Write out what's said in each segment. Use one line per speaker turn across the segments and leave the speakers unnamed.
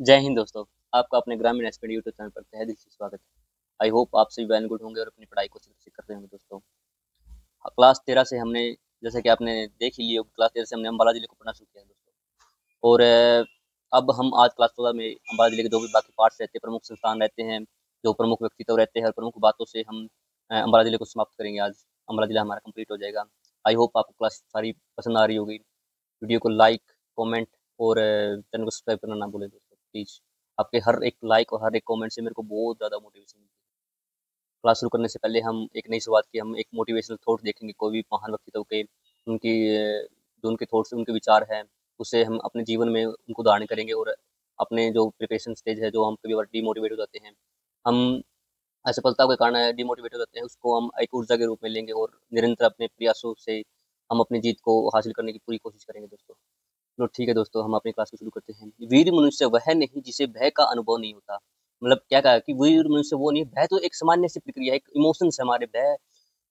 जय हिंद दोस्तों। आपका अपने ग्रामीण एक्सपर्ट यूट्यूब चैनल पर तहे दिल से स्वागत है। आई होप आप सभी वेल गुड होंगे और अपनी पढ़ाई को अच्छे से कर रहे होंगे दोस्तों। क्लास 13 से हमने, जैसे कि आपने देख ही लिया, क्लास 13 से हमने अम्बाला जिले को पढ़ना शुरू किया है दोस्तों। और अब हम आज क्लास 14 में अम्बाला जिले के जो भी बाकी पार्ट्स रहते हैं, प्रमुख संस्थान रहते हैं, जो प्रमुख व्यक्तित्व रहते हैं और प्रमुख बातों से हम अम्बाला जिले को समाप्त करेंगे। आज अम्बाला जिला हमारा कंप्लीट हो जाएगा। आई होप आपको क्लास सारी पसंद आ रही होगी। वीडियो को लाइक, कमेंट और चैनल को सब्सक्राइब करना ना भूलें दोस्तों प्लीज़। आपके हर एक लाइक और हर एक कमेंट से मेरे को बहुत ज़्यादा मोटिवेशन मिलती है। क्लास शुरू करने से पहले हम एक नई शुरुआत की, हम एक मोटिवेशनल थॉट देखेंगे कोई भी महान व्यक्तित्व के, उनकी जो उनके थॉट्स, उनके विचार हैं, उसे हम अपने जीवन में उनको धारण करेंगे। और अपने जो प्रिपरेशन स्टेज है, जो हम कभी बार डिमोटिवेट हो जाते हैं, हम असफलता के कारण डिमोटिवेट हो जाते हैं, उसको हम एक ऊर्जा के रूप में लेंगे और निरंतर अपने प्रयासों से हम अपनी जीत को हासिल करने की पूरी कोशिश करेंगे दोस्तों। चलो ठीक है दोस्तों, हम अपनी क्लास को शुरू करते हैं। वीर मनुष्य वह नहीं जिसे भय का अनुभव नहीं होता। मतलब क्या कहा कि वीर मनुष्य वो नहीं, भय तो एक सामान्य सी प्रक्रिया है, एक इमोशंस है हमारे। भय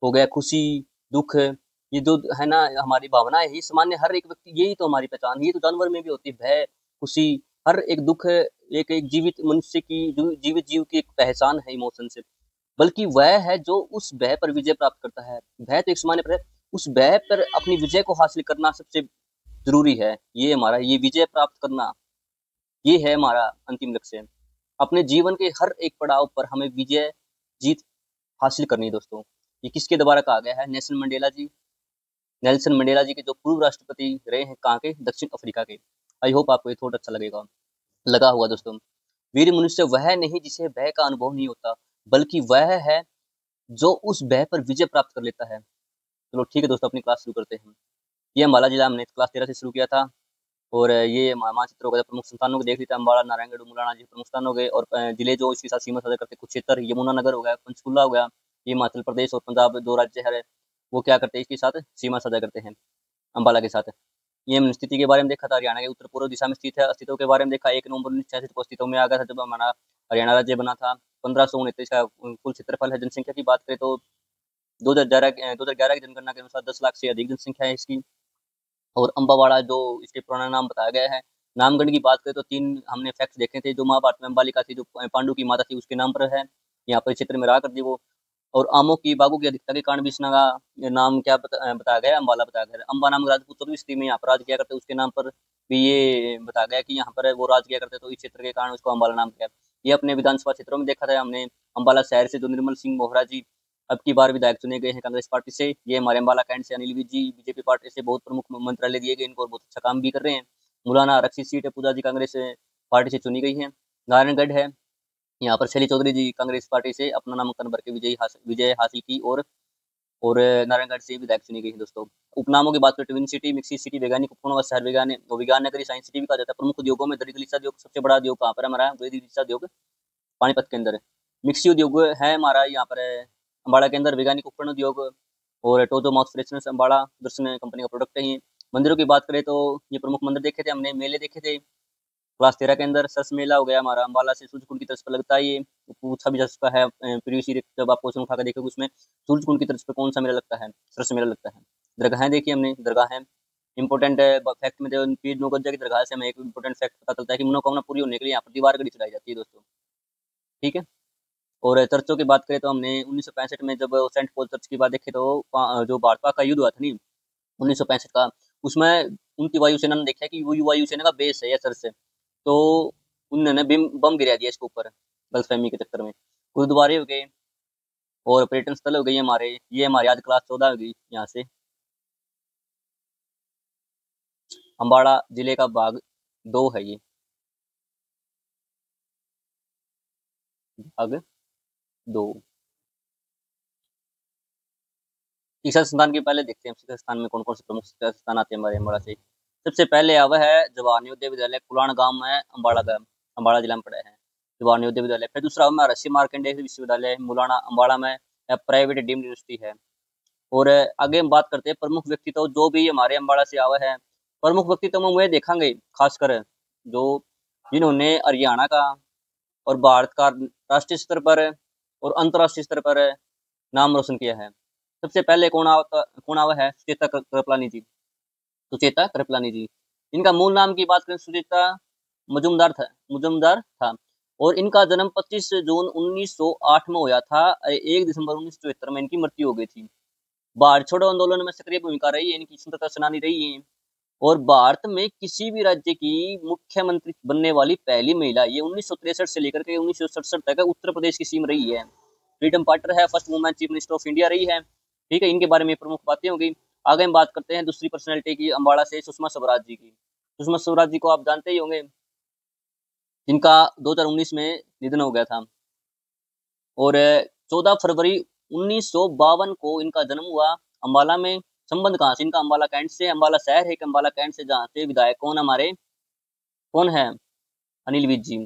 हो गया, खुशी, दुख, ये जो है ना हमारी भावना है, ये सामान्य हर एक व्यक्ति, यही तो हमारी पहचान, ये तो जानवर में भी होती है। भय, खुशी, हर एक दुख है, एक एक जीवित मनुष्य की, जीवित जीव की एक पहचान है इमोशन से। बल्कि वह है जो उस भय पर विजय प्राप्त करता है। भय तो एक सामान्य पर है, उस भय पर अपनी विजय को हासिल करना सबसे जरूरी है। ये हमारा, ये विजय प्राप्त करना, ये है हमारा अंतिम लक्ष्य। अपने जीवन के हर एक पड़ाव पर हमें विजय, जीत हासिल करनी है दोस्तों। ये किसके द्वारा कहा गया है? नेल्सन मंडेला जी के, जो पूर्व राष्ट्रपति रहे हैं, कहाँ के? दक्षिण अफ्रीका के। आई होप आपको ये थोड़ा अच्छा लगा होगा दोस्तों। वीर मनुष्य वह नहीं जिसे भय का अनुभव नहीं होता, बल्कि वह है जो उस भय पर विजय प्राप्त कर लेता है। चलो ठीक है दोस्तों, अपनी क्लास शुरू करते हैं। ये अम्बाला जिला हमने क्लास 13 से शुरू किया था। और ये मानचित्र हो गया, प्रमुख संस्थानों को देख लेते हैं। अम्बाला, नारायणगढ़, मुलाना जी प्रमुख स्थान हो गए। और जिले जो इसके साथ सीमा साझा करते हैं, कुरुक्षेत्र, यमुनानगर हो गया, पंचकुला हो गया। ये हिमाचल प्रदेश और पंजाब, दो राज्य है, वो क्या करते हैं, इसके साथ सीमा साझा करते हैं अम्बाला के साथ। ये हमने स्थिति के बारे में देखा था, हरियाणा के उत्तर पूर्व दिशा में स्थित है। अस्तित्व के बारे में देखा, 1 नवंबर 1966 को अस्तित्व में आ गया था, जब हमारा हरियाणा राज्य बना था। 1529 का कुल क्षेत्रफल है। जनसंख्या की बात करें तो 2011 की जनगणना के अनुसार 10 लाख से अधिक जनसंख्या है इसकी। और अम्बावाड़ा, जो इसके पुराना नाम बताया गया है। नामगढ़ की बात करें तो 3 हमने फैक्ट्स देखे थे। जो महाभारत में अम्बालिका थी, जो पांडु की माता थी, उसके नाम पर है। यहाँ पर क्षेत्र में रहा करती वो। और आमों की, बागों की अधिकता के कारण भी इसका नाम क्या बताया गया? अम्बाला बताया गया है। अम्बा नाम राजपूत और स्त्री में यहाँ पर राज किया करते, उसके नाम पर भी ये बताया गया कि यहाँ पर वो राज किया करते, तो इस क्षेत्र के कारण उसको अम्बाला नाम किया। ये अपने विधानसभा क्षेत्रों में देखा था हमने। अम्बाला शहर से जो निर्मल सिंह मोहरा जी अब की बार विधायक चुने गए हैं कांग्रेस पार्टी से। ये हमारे अम्बाला कैंट से अनिल विज जी बीजेपी पार्टी से बहुत प्रमुख मंत्रालय दिए गए इनको, और बहुत अच्छा काम भी कर रहे हैं। मुलाना आरक्षित सीट है, पूजा जी कांग्रेस पार्टी से चुनी गई है। नारायणगढ़ है, यहाँ पर शैली चौधरी जी कांग्रेस पार्टी से अपना नामांकन भर के विजय हासिल की। और नारायणगढ़ से विधायक चुनी गई है दोस्तों। उपनामों की बात करें, ट्विन सिटी, मिक्सी सिटी, वैज्ञानिक उपखंड व शहर विज्ञान नगरी, साइंस सिटी भी कहा जाता है। प्रमुख उद्योगों में दरी गलीचा उद्योग सबसे बड़ा उद्योग कहाँ पर है? हमारा दरी गलीचा उद्योग पानीपत के अंदर है। मिक्सी उद्योग है हमारा यहाँ पर अम्बाड़ा के अंदर। वैज्ञानिक उपकरण उद्योग और टोजो माउथ फ्रेशनर्स अम्बाड़ा दर्शन कंपनी का प्रोडक्ट है ये। मंदिरों की बात करें तो ये प्रमुख मंदिर देखे थे हमने, मेले देखे थे क्लास 13 के अंदर। सरस मेला हो गया हमारा, अम्बाला से सूरजकुंड की तरफ पर लगता है ये। पूछा भी जा सकता है प्रीवियस ईयर, जब आप क्वेश्चन उठा कर देखोगे उसमें, सूरजकुंड की तरफ पे कौन सा मेला लगता है? सरस मेला लगता है। दरगाहें देखी हमने, दरगाहें इंपॉर्टेंट फैक्ट में, जो पीर नौगज्जा की दरगाह से हमें एक इंपॉर्टेंट फैक्ट पता चलता है कि मनोकामना पूरी होने के लिए यहाँ पर दीवार घड़ी चढ़ाई जाती है दोस्तों। ठीक है। और चर्चों की बात करें तो हमने 1965 में जब सेंट पॉल चर्च की बात देखी, तो जो भारत पाक का युद्ध हुआ था नहीं, 1965 का, उसमें उनकी वायुसेना ने देखा कि वो वायुसेना का बेस है ये चर्च से। तो उन्होंने बम गिरा दिया इसके ऊपर, गलतफहमी के चक्कर में। गुरुद्वारे हो गए और पर्यटन स्थल हो गई हमारे। ये हमारी आज क्लास 14 हो गई यहाँ से। अम्बाड़ा जिले का भाग 2 है ये, भाग 2। शिक्षा संस्थान के पहले देखते हैं शिक्षा संस्थान में कौन कौन से प्रमुख शिक्षा संस्थान आते हैं हमारे अम्बाड़ा से। सबसे पहले आवा है जवाहर नवोदय विद्यालय, कुलाण गांव में, अम्बाड़ा का, अम्बाड़ा जिला में पड़ा है जवाहर नवोदय विद्यालय। फिर दूसरा हमारा ऋषि मार्कंडेय विश्वविद्यालय, मुलाना, अम्बाड़ा में, प्राइवेट डीम्ड यूनिवर्सिटी है। और आगे हम बात करते हैं प्रमुख व्यक्तित्व जो भी हमारे अम्बाड़ा से आवा है। प्रमुख व्यक्तित्व में वह देखेंगे खासकर जो जिन्होंने हरियाणा का और भारत का राष्ट्रीय स्तर पर और अंतर्राष्ट्रीय स्तर पर नाम रोशन किया है। सबसे पहले कौन आवा है? सुचेता कृपलानी जी। सुचेता कृपलानी जी, इनका मूल नाम की बात करें, सुचेता मुजुमदार था। और इनका जन्म 25 जून 1908 में हुआ था। 1 दिसंबर 1974 में इनकी मृत्यु हो गई थी। भारत छोड़ो आंदोलन में सक्रिय भूमिका रही है, इनकी स्वतंत्रता सेनानी रही है। और भारत में किसी भी राज्य की मुख्यमंत्री बनने वाली पहली महिला, ये 1963 से लेकर के 1967 तक उत्तर प्रदेश की सीम रही है। फ्रीडम फाइटर है, first women chief minister of India रही है। ठीक है, इनके बारे में प्रमुख बातें होगी। आगे हम बात करते हैं दूसरी पर्सनैलिटी की, अम्बाड़ा से सुषमा स्वराज जी की। सुषमा स्वराज जी को आप जानते ही होंगे, जिनका 2019 में निधन हो गया था। और 14 फरवरी 1952 को इनका जन्म हुआ अम्बाला में। संबंध कहाँ से इनका? अम्बाला कैंट से। अम्बाला शहर है कि अम्बाला कैंट से, जहाँ से विधायक कौन है? अनिल विज जी।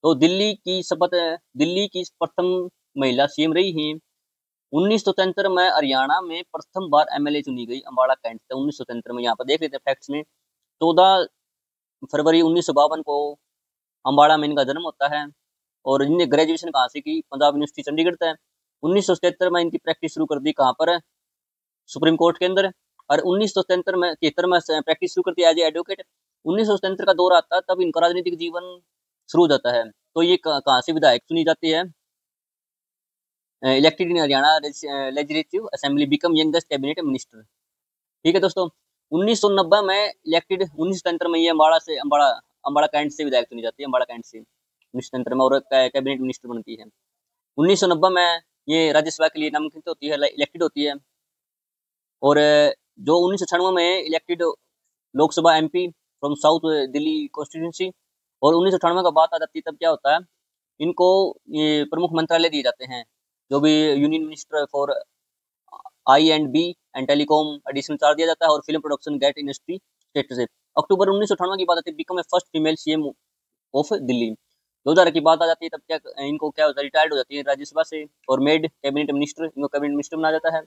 तो दिल्ली की प्रथम महिला सीएम रही हैं। 1973 में हरियाणा में प्रथम बार एमएलए चुनी गई अम्बाला कैंट से। 1973 में, यहाँ पर देख लेते हैं फैक्ट्स में। 14 फरवरी 1952 को अम्बाड़ा में इनका जन्म होता है। और इनने ग्रेजुएशन कहाँ से की? पंजाब यूनिवर्सिटी चंडीगढ़ से। 1977 में इनकी प्रैक्टिस शुरू कर दी, कहाँ पर? सुप्रीम कोर्ट के अंदर। और 1973 में प्रैक्टिस शुरू करती है एज ए एडवोकेट। 1977 का दौर आता है, तब इनका राजनीतिक जीवन शुरू हो जाता है। तो ये कहाँ से विधायक चुनी जाती है? Elected in Haryana legislative assembly, become youngest cabinet minister. ठीक है दोस्तों, 1990 में इलेक्टेड, 1973 में ये अम्बाड़ा कैंट से विधायक चुनी जाती है, अम्बाड़ा कैंट से 1973 में, और कैबिनेट मिनिस्टर बनती है। 1990 में ये राज्यसभा के लिए नामांकित होती है, इलेक्टेड होती है। और जो 1996 में elected Lok Sabha MP from south Delhi constituency. और 1998 का बात आ जाती है, तब क्या होता है? इनको ये प्रमुख मंत्रालय दिए जाते हैं, जो भी union minister for I&B and telecom additional charge दिया जाता है। और film production get industry status है। अक्टूबर 1998 की बात आती है, become a first female CM of Delhi. 2000 की बात आ जाती है, तब क्या इनको क्या होता है? रिटायर्ड हो जाती है राज्यसभा से और मेड कैबिनेट मिनिस्टर, इनको कैबिनेट मिनिस्टर बनाया जाता है।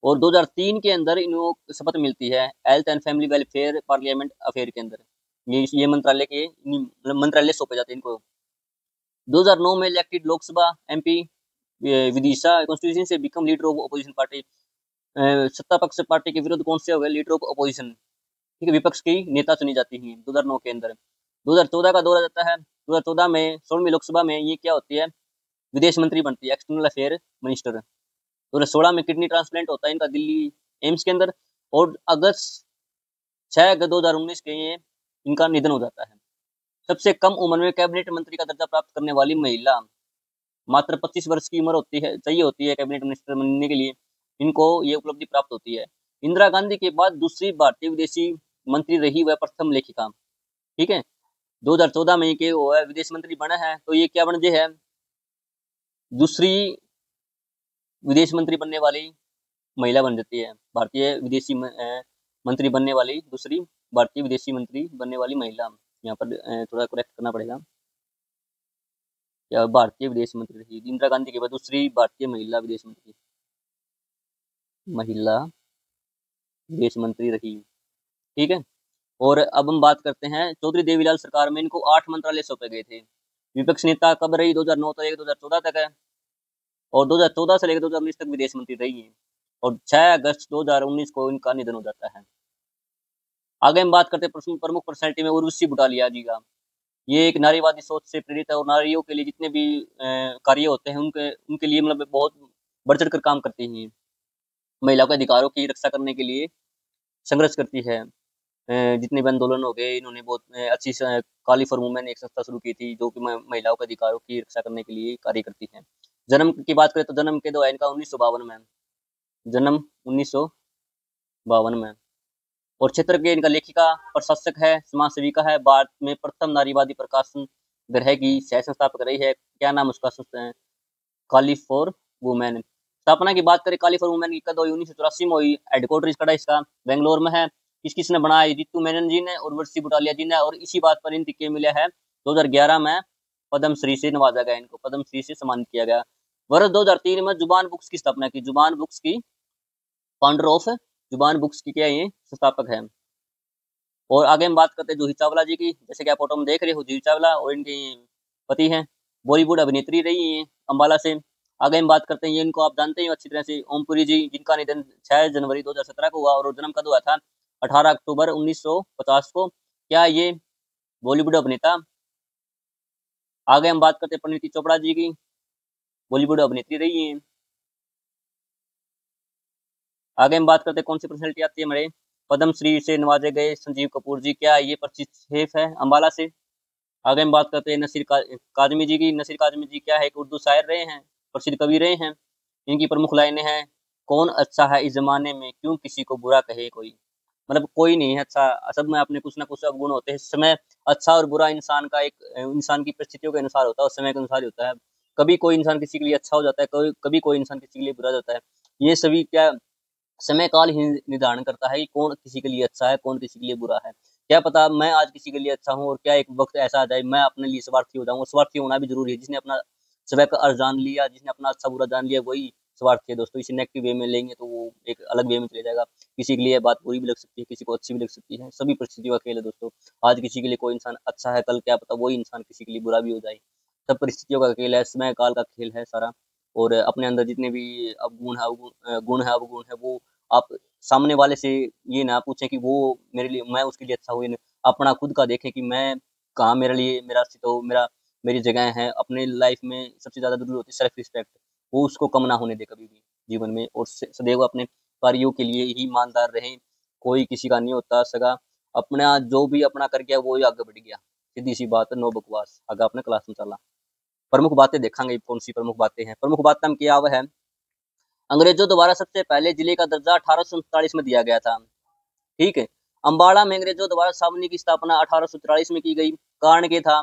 और 2003 के अंदर इनको शपथ मिलती है health and family welfare parliament affair के अंदर। ये मंत्रालय सौंपे जाते हैं इनको। 2009 में elected Lok Sabha MP Vidisha constitution से, become leader of opposition party. सत्ता पक्ष पार्टी के विरुद्ध कौन से हो गए? Leader of opposition. ठीक है, विपक्ष की नेता चुनी जाती है 2009 के अंदर। 2014 का दौर आ जाता है। 2014 में 16वीं लोकसभा में ये क्या होती है? विदेश मंत्री बनती है, एक्सटर्नल अफेयर मिनिस्टर। 2016 में किडनी ट्रांसप्लांट होता है इनका दिल्ली एम्स के अंदर। और अगस्त 6 अगस्त 2019 के ये इनका निधन हो जाता है। सबसे कम उम्र में कैबिनेट मंत्री का दर्जा प्राप्त करने वाली महिला, मात्र 25 वर्ष की उम्र चाहिए होती है कैबिनेट मिनिस्टर बनने के लिए, इनको ये उपलब्धि प्राप्त होती है। इंदिरा गांधी के बाद दूसरी भारतीय विदेशी मंत्री रही वह प्रथम लेखिका। ठीक है, 2014 में ये वो है विदेश मंत्री बना है। तो ये क्या बन गए है? दूसरी विदेश मंत्री बनने वाली महिला बन जाती है, भारतीय विदेशी मंत्री बनने वाली, दूसरी भारतीय विदेशी मंत्री बनने वाली महिला। यहाँ पर थोड़ा करेक्ट करना पड़ेगा, या भारतीय विदेश मंत्री रही इंदिरा गांधी के बाद दूसरी भारतीय महिला विदेश मंत्री रही। ठीक है, और अब हम बात करते हैं चौधरी देवीलाल सरकार में इनको 8 मंत्रालय सौंपे गए थे। विपक्ष नेता कब रही? 2009 से 2014 तक है। और 2014 से लेकर 2019 तक विदेश मंत्री रही है। और 6 अगस्त 2019 को इनका निधन हो जाता है। आगे हम बात करते हैं प्रमुख पर्सनैलिटी में उर्वशी बुटालिया जी का। ये एक नारीवादी सोच से प्रेरित है और नारियों के लिए जितने भी कार्य होते हैं उनके लिए मतलब बहुत बढ़ चढ़ कर काम करती हैं। महिलाओं के अधिकारों की रक्षा करने के लिए संघर्ष करती है। जितने भी आंदोलन हो गए, इन्होंने बहुत अच्छी काली फॉर वुमेन एक संस्था शुरू की थी, जो कि महिलाओं के अधिकारों की रक्षा करने के लिए कार्य करती है। जन्म की बात करें तो जन्म के दो है इनका 1952 में, जन्म 1952 में। और क्षेत्र के इनका लेखिका, प्रशासक है, समाज सेविका है। भारत में प्रथम नारीवादी प्रकाशन ग्रह की सह संस्थापक रही है। क्या नाम उसका? काली फॉर वुमेन। स्थापना की बात करें काली फॉर वुमेन की, कद हुई 1984 में हुई। हेडक्वार्टर इसका बेंगलोर में है। किसने बनाया? रितु मेनन जी ने और उर्वशी बुटालिया जी ने। और इसी बात पर इन टिके मिले है 2011 में पद्मश्री से नवाजा गया, इनको पद्मश्री से सम्मानित किया गया। वर्ष 2003 में जुबान बुक्स की स्थापना की। जुबान बुक्स की फाउंडर ऑफ जुबान बुक्स की क्या ये संस्थापक है। और आगे हम बात करते हैं जूही चावला जी की। जैसे कि आप फोटो में देख रहे हो, जूही चावला और इनके पति हैं, बॉलीवुड अभिनेत्री रही है अम्बाला से। आगे हम बात करते हैं, ये इनको आप जानते हैं अच्छी तरह से, ओमपुरी जी, जिनका निधन 6 जनवरी 2017 को हुआ और जन्म कब हुआ था? 18 अक्टूबर 1950 को। क्या ये बॉलीवुड अभिनेता। आगे हम बात करते हैं परिणीति चोपड़ा जी की, बॉलीवुड अभिनेत्री रही हैं। आगे हम बात करते हैं कौन सी पर्सनैलिटी आती है हमारे पद्मश्री से नवाजे गए संजीव कपूर जी, क्या ये परिचित शेफ है अम्बाला से। आगे हम बात करते हैं काजमी जी की। नसीर काजमी जी क्या है, एक उर्दू शायर रहे हैं, प्रसिद्ध कवि रहे हैं। इनकी प्रमुख लाइनें हैं, कौन अच्छा है इस जमाने में, क्यों किसी को बुरा कहे कोई। मतलब कोई नहीं है अच्छा, सब में अपने कुछ ना कुछ अवगुण होते हैं। इस समय अच्छा और बुरा इंसान का एक इंसान की परिस्थितियों के अनुसार होता है, उस समय के अनुसार ही होता है। कभी कोई इंसान किसी के लिए अच्छा हो जाता है, कभी कोई इंसान किसी के लिए बुरा हो जाता है। ये सभी क्या समय काल ही निर्धारण करता है कि कौन किसी के लिए अच्छा है, कौन किसी के लिए बुरा है। क्या पता मैं आज किसी के लिए अच्छा हूँ और क्या एक वक्त ऐसा आ जाए मैं अपने लिए स्वार्थी हो जाऊँ। स्वार्थी होना भी जरूरी है। जिसने अपना स्वयं का अर्थ जान लिया, जिसने अपना अच्छा बुरा जान लिया, वही स्वार्थी है दोस्तों। इसे नेगेटिव वे में लेंगे तो वो एक अलग वे में चले जाएगा। किसी के लिए बात बुरी भी लग सकती है, किसी को अच्छी भी लग सकती है। सभी परिस्थितियों का खेल है दोस्तों। आज किसी के लिए कोई इंसान अच्छा है, कल क्या पता वही इंसान किसी के लिए बुरा भी हो जाए। सब परिस्थितियों का खेल है, समय काल का खेल है सारा। और अपने अंदर जितने भी अवगुण है, गुण है, अवगुण है, वो आप सामने वाले से ये ना पूछें कि वो मेरे लिए, मैं उसके लिए अच्छा हूँ या नहीं। अपना खुद का देखें कि मैं कहाँ, मेरे लिए मेरा अस्तित्व, मेरी जगह है। अपने लाइफ में सबसे ज़्यादा ज़रूरी होती है सेल्फ रिस्पेक्ट। वो उसको कम ना होने दे कभी भी जीवन में। और सदैव अपने कार्यों के लिए ही ईमानदार रहें। कोई किसी का नहीं होता सगा। अपना जो भी अपना कर गया वो ही आगे बढ़ गया। सीधी सी बात है, नो बकवास। आगे अपने क्लास में चला। प्रमुख बातें देखेंगे, कौन सी प्रमुख बातें हैं। प्रमुख बात हम क्या है, अंग्रेजों द्वारा सबसे पहले जिले का दर्जा 1847 में दिया गया था। ठीक है। अम्बाड़ा में अंग्रेजों द्वारा छावनी की स्थापना 1843 में की गई। कारण क्या था?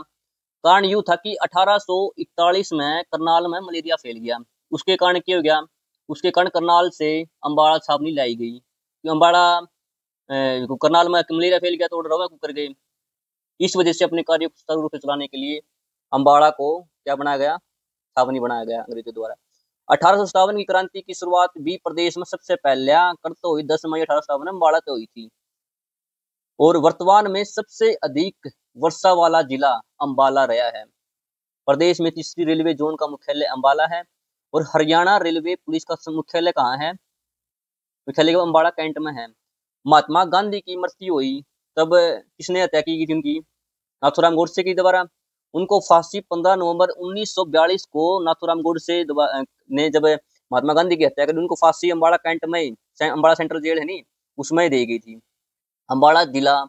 कारण यूं था कि 1841 में करनाल में मलेरिया फैल गया। उसके कारण क्या हो गया? उसके कारण करनाल से अम्बाड़ा छावनी लाई गई। अम्बाड़ा करनाल में मलेरिया फैल गया तो रवा कर गए। इस वजह से अपने कार्य को सुचारू रूप से चलाने के लिए अम्बाड़ा को क्या बनाया गया? छावनी बनाया गया अंग्रेजों द्वारा। 1857 की क्रांति की शुरुआत भी प्रदेश में सबसे पहले करते हुई 10 मई 1857 में अम्बाड़ा से हुई थी। और वर्तमान में सबसे अधिक वर्षा वाला जिला अम्बाला रहा है। प्रदेश में तीसरी रेलवे जोन का मुख्यालय अम्बाला है। और हरियाणा रेलवे पुलिस का मुख्यालय कहाँ है? मुख्यालय अम्बाड़ा कैंट में है। महात्मा गांधी की मृत्यु हुई तब किसने हत्या की थी उनकी? नाथूराम गोडसे की द्वारा। उनको फांसी 15 नवंबर 1942 को नाथूराम गोडसे ने जब महात्मा गांधी की हत्या करी, उनको फांसी अम्बाड़ा कैंट में, अम्बाड़ा सेंट्रल जेल है नहीं, उसमें दी गई थी। अम्बाड़ा जिला,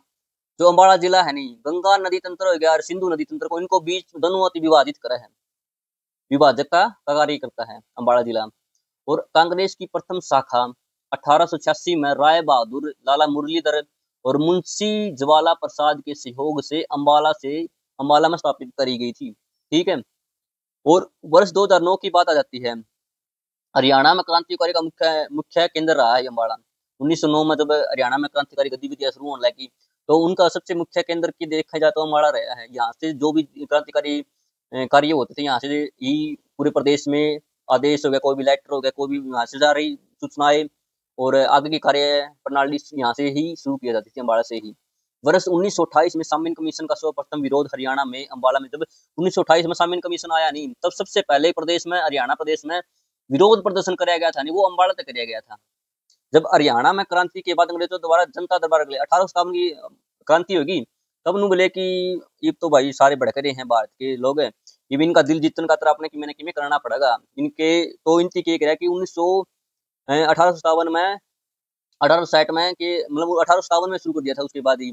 जो अम्बाड़ा जिला है नहीं, गंगा नदी तंत्र हो गया और सिंधु नदी तंत्र को, इनको बीच दोनों अति विभाजित करा है, विभाजक का कार्य करता है अम्बाड़ा जिला। और कांग्रेस की प्रथम शाखा 1886 में राय बहादुर, लाला मुरलीधर और मुंशी ज्वाला प्रसाद के सहयोग से अम्बाला में स्थापित करी गई थी। ठीक है। और वर्ष 2009 की बात आ जाती है। हरियाणा में क्रांतिकारी का मुख्य केंद्र रहा है अम्बाड़ा। 1909 में जब हरियाणा में क्रांतिकारी गतिविधियां शुरू होने लगी तो उनका सबसे मुख्य केंद्र की देखा जाए तो अम्बाड़ा रहा है। यहाँ से जो भी क्रांतिकारी कार्य होते थे, यहाँ से ही पूरे प्रदेश में आदेश हो गया, कोई भी लेटर हो गया, कोई भी यहाँ से जा रही सूचनाएं और आगे की कार्य प्रणाली यहाँ से ही शुरू किया जाती थी, अम्बाड़ा से ही। वर्ष 1928 में सामीन कमीशन का सर्वप्रथम विरोध हरियाणा में अम्बाड़ा में, जब 1928 में सामीन कमीशन आया नहीं, तब सबसे पहले प्रदेश में, हरियाणा प्रदेश में विरोध प्रदर्शन कराया गया था नहीं, वो अम्बाड़ा तक कराया गया था। जब हरियाणा में क्रांति के बाद अंग्रेजों द्वारा जनता दरबार 1857 की क्रांति होगी, तब उन्होंने बोले कि ये तो भाई सारे भड़करे हैं भारत के लोग, ये भी इनका दिल जीतने का तरह अपने कि मैंने किमें करना पड़ेगा इनके। तो इनकी क्या करा कि 1857 में, 1860 में के मतलब 1857 में शुरू कर दिया था। उसके बाद ही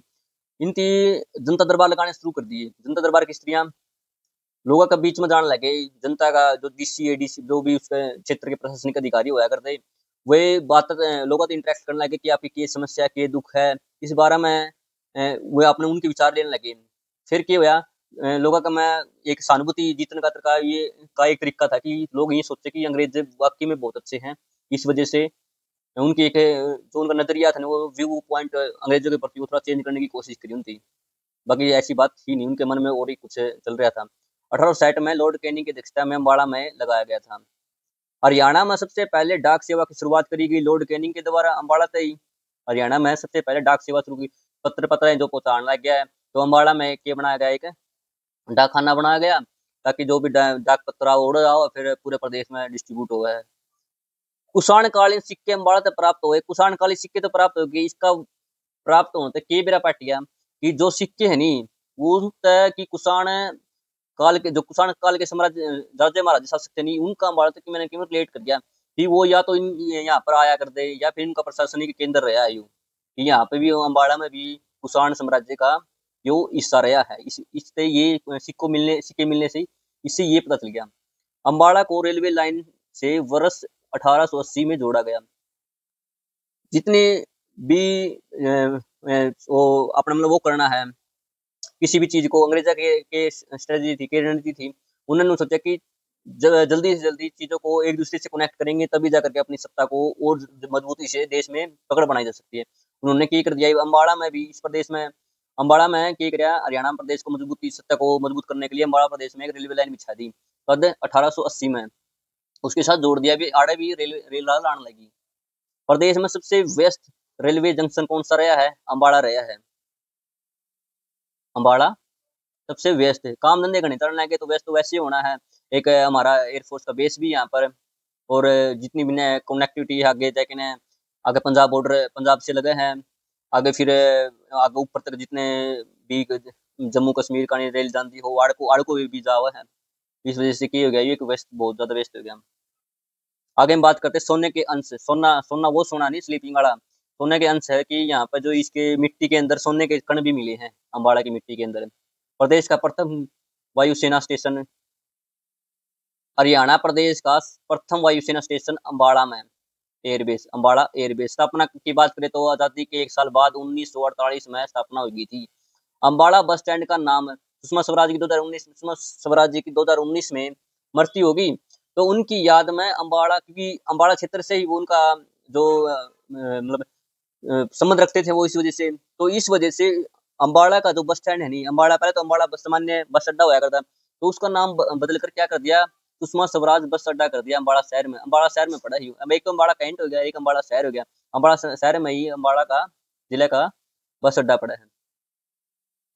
इनकी जनता दरबार लगाने शुरू कर दिए। जनता दरबार की स्त्रियां लोगों के बीच में जाने लगे। जनता का जो डीसी एडीसी जो भी उसके क्षेत्र के प्रशासनिक अधिकारी हुआ करते, वे बात लोगों से इंटरेक्ट करने लगे कि आपकी क्या समस्या, क्या दुख है, इस बारे में वे अपने उनके विचार लेने लगे। फिर क्या हुआ, लोगों का मैं एक सहानुभूति जीतने का तरीका एक तरीका था कि लोग ये सोचते कि अंग्रेज वाकई में बहुत अच्छे हैं। इस वजह से उनकी एक जो उनका नजरिया था ना, वो व्यू पॉइंट अंग्रेजों के प्रति थोड़ा चेंज करने की कोशिश करी उनकी। बाकी ऐसी बात ही नहीं, उनके मन में और ही कुछ चल रहा था। 1860 में लॉर्ड कैनिंग की अध्यक्षता में अम्बाड़ा में लगाया गया था। हरियाणा में सबसे पहले डाक सेवा की शुरुआत करी गई लॉर्ड कैनिंग के द्वारा अम्बाड़ा से ही। हरियाणा में सबसे पहले डाक सेवा शुरू की, पत्र जो पहुंचाने लग गया है, तो अम्बाड़ा में क्या बनाया गया, एक डाक खाना बनाया गया, ताकि जो भी डाक पत्र उड़ जाओ फिर पूरे प्रदेश में डिस्ट्रीब्यूट हो गया। कुषाणकालीन सिक्के अम्बाड़ा से प्राप्त हुए। कुषाणकालीन सिक्के तो प्राप्त हो गए, इसका प्राप्त होते के बेरा पाटिया कि जो सिक्के है नी, वो होता है कि कुषाण काल के साम्राज्य राजे महाराजे शासक थे नहीं, उनका अम्बाड़ा तक मैंने क्यों रिलेट कर दिया कि वो या तो यहाँ पर आया कर दे या फिर इनका प्रशासनिक केंद्र रहा है यूं कि यहाँ पे भी अम्बाड़ा में भी कुषाण साम्राज्य का जो हिस्सा रहा है। इससे ये सिक्के मिलने से इससे ये पता चल गया। अम्बाड़ा को रेलवे लाइन से वर्ष 1880 में जोड़ा गया। जितने भी वो अपना मतलब वो करना है किसी भी चीज को, अंग्रेजा के स्ट्रेटजी थी, के रणनीति थी, उन्होंने सोचा कि जल्दी से जल्दी चीजों को एक दूसरे से कनेक्ट करेंगे तभी जाकर के अपनी सत्ता को और मजबूती से देश में पकड़ बनाई जा सकती है। उन्होंने क्या कर दिया, अम्बाड़ा में भी इस प्रदेश में अम्बाड़ा में क्या किया, हरियाणा प्रदेश को मजबूती सत्ता को मजबूत करने के लिए अम्बाड़ा प्रदेश में एक रेलवे लाइन बिछा दी कद 1880 में। उसके साथ जोड़ दिया भी आड़े भी रेल लाइन आने लगी। प्रदेश में सबसे व्यस्त रेलवे जंक्शन कौन सा रहा है? अम्बाड़ा रहा है। अम्बाड़ा सबसे व्यस्त है। काम धंधे घने चलने के तो व्यस्त तो वैसे ही होना है। एक हमारा एयरफोर्स का बेस भी यहाँ पर, और जितनी भी कनेक्टिविटी है आगे जाके आगे पंजाब बॉर्डर पंजाब से लगे हैं, आगे फिर आगे ऊपर तक जितने भी जम्मू कश्मीर का रेल जाती हो, आड़को भी जा हुआ है। इस वजह से क्या हो गया, ये वेस्ट बहुत ज्यादा वेस्ट हो गया। आगे हम बात करते हैं सोने के अंश। सोना वो सोना नहीं स्लीपिंग वाला, सोने के अंश है कि यहाँ पर जो इसके मिट्टी के अंदर सोने के कण भी मिले हैं अम्बाड़ा की मिट्टी के अंदर। प्रदेश का प्रथम वायुसेना स्टेशन, हरियाणा प्रदेश का प्रथम वायुसेना स्टेशन अम्बाड़ा में एयरबेस, अम्बाड़ा एयरबेस। स्थापना की बात करें तो आजादी के एक साल बाद 1948 में स्थापना हुई थी। अम्बाड़ा बस स्टैंड का नाम सुषमा स्वराज की 2019 में मृत्यु होगी तो उनकी याद में अम्बाड़ा, क्योंकि अम्बाड़ा क्षेत्र से ही वो उनका जो मतलब संबंध रखते थे वो, इस वजह से अम्बाड़ा का जो बस स्टैंड है नहीं, अम्बाड़ा पहले तो अम्बाड़ा सामान्य बस अड्डा हुआ करता, तो उसका नाम बदल कर क्या कर दिया, सुषमा स्वराज बस अड्डा कर दिया अम्बाड़ा शहर में। अम्बाड़ा शहर में पड़ा ही, अब एक तो अम्बाड़ा कैंट हो गया, एक अम्बाड़ा शहर हो गया। अम्बाड़ा शहर में ही अम्बाड़ा का जिले का बस अड्डा पड़ा है।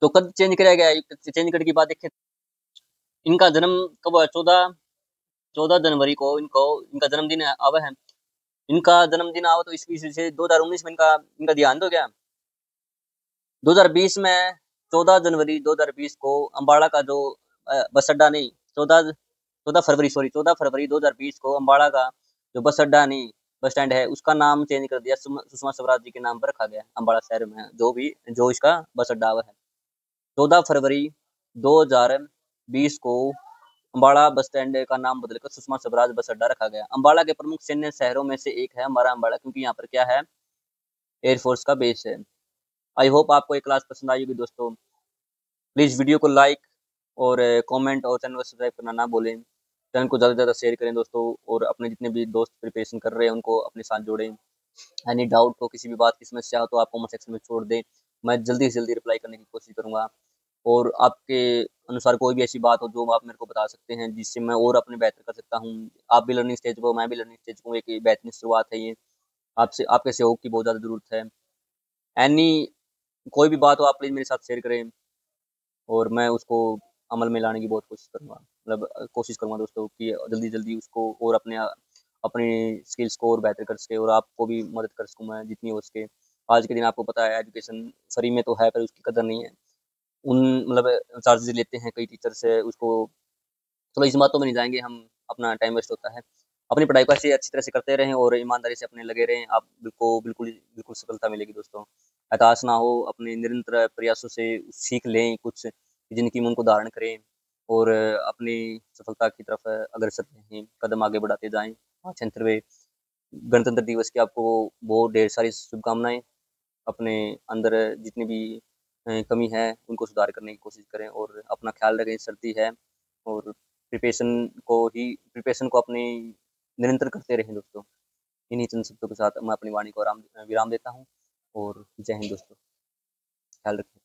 तो कब चेंज किया गया, चेंज करने की बात देखें, इनका जन्म कब हुआ? 14 जनवरी को इनका जन्मदिन आवा है। इनका जन्मदिन आवा तो इसकी से 2019 में इनका देहांत हो गया। 2020 में 14 जनवरी 2020 को अम्बाड़ा का जो बस अड्डा नहीं, 14 फरवरी 2020 को अम्बाड़ा का जो बस अड्डा नहीं बस स्टैंड है उसका नाम चेंज कर दिया, सुषमा स्वराज जी के नाम पर रखा गया अम्बाड़ा शहर में जो इसका बस अड्डा है। 14 फरवरी 2020 को अम्बाड़ा बस स्टैंड का नाम बदलकर सुषमा स्वराज बस अड्डा रखा गया। अम्बाड़ा के प्रमुख सैन्य शहरों में से एक है हमारा अम्बाड़ा, क्योंकि यहाँ पर क्या है, एयरफोर्स का बेस है। आई होप आपको ये क्लास पसंद आई होगी दोस्तों। प्लीज़ वीडियो को लाइक और कमेंट और चैनल को सब्सक्राइब करना ना भूलें। चैनल को ज़्यादा से ज़्यादा शेयर करें दोस्तों, और अपने जितने भी दोस्त प्रिपरेशन कर रहे हैं उनको अपने साथ जोड़ें। एनी डाउट हो, किसी भी बात की समस्या हो तो आप कमेंट सेक्शन में छोड़ दें, मैं जल्दी से जल्दी रिप्लाई करने की कोशिश करूँगा। और आपके अनुसार कोई भी ऐसी बात हो जो आप मेरे को बता सकते हैं जिससे मैं और अपने बेहतर कर सकता हूँ। आप भी लर्निंग स्टेज पर, मैं भी लर्निंग स्टेज पर, एक बेहतरीन शुरुआत है ये। आपसे आपके सहयोग की बहुत ज़्यादा ज़रूरत है। एनी कोई भी बात हो आप प्लीज़ मेरे साथ शेयर करें और मैं उसको अमल में लाने की बहुत कोशिश करूँगा, मतलब कोशिश करूँगा दोस्तों कि जल्दी जल्दी उसको और अपनी स्किल्स को और बेहतर कर सके, और आपको भी मदद कर सकूँ मैं जितनी हो सके। आज के दिन आपको पता है एजुकेशन फ्री में तो है पर उसकी कदर नहीं है। मतलब चार्जेस लेते हैं कई टीचर से उसको। चलो इस बातों में नहीं जाएंगे हम, अपना टाइम वेस्ट होता है। अपनी पढ़ाई को ऐसे अच्छी तरह से करते रहें और ईमानदारी से अपने लगे रहें, आप बिल्कुल सफलता मिलेगी दोस्तों। हताश ना हो, अपने निरंतर प्रयासों से सीख लें कुछ, जिंदगी में उनको धारण करें और अपनी सफलता की तरफ अग्रसर रहें, कदम आगे बढ़ाते जाएं। 5वें गणतंत्र दिवस की आपको बहुत ढेर सारी शुभकामनाएं। अपने अंदर जितनी भी कमी है उनको सुधार करने की कोशिश करें और अपना ख्याल रखें। सर्दी है और प्रिपरेशन को अपनी निरंतर करते रहें दोस्तों। इन्हीं चंद शब्दों के साथ मैं अपनी वाणी को विराम देता हूँ और जय हिंद दोस्तों, ख्याल रखें।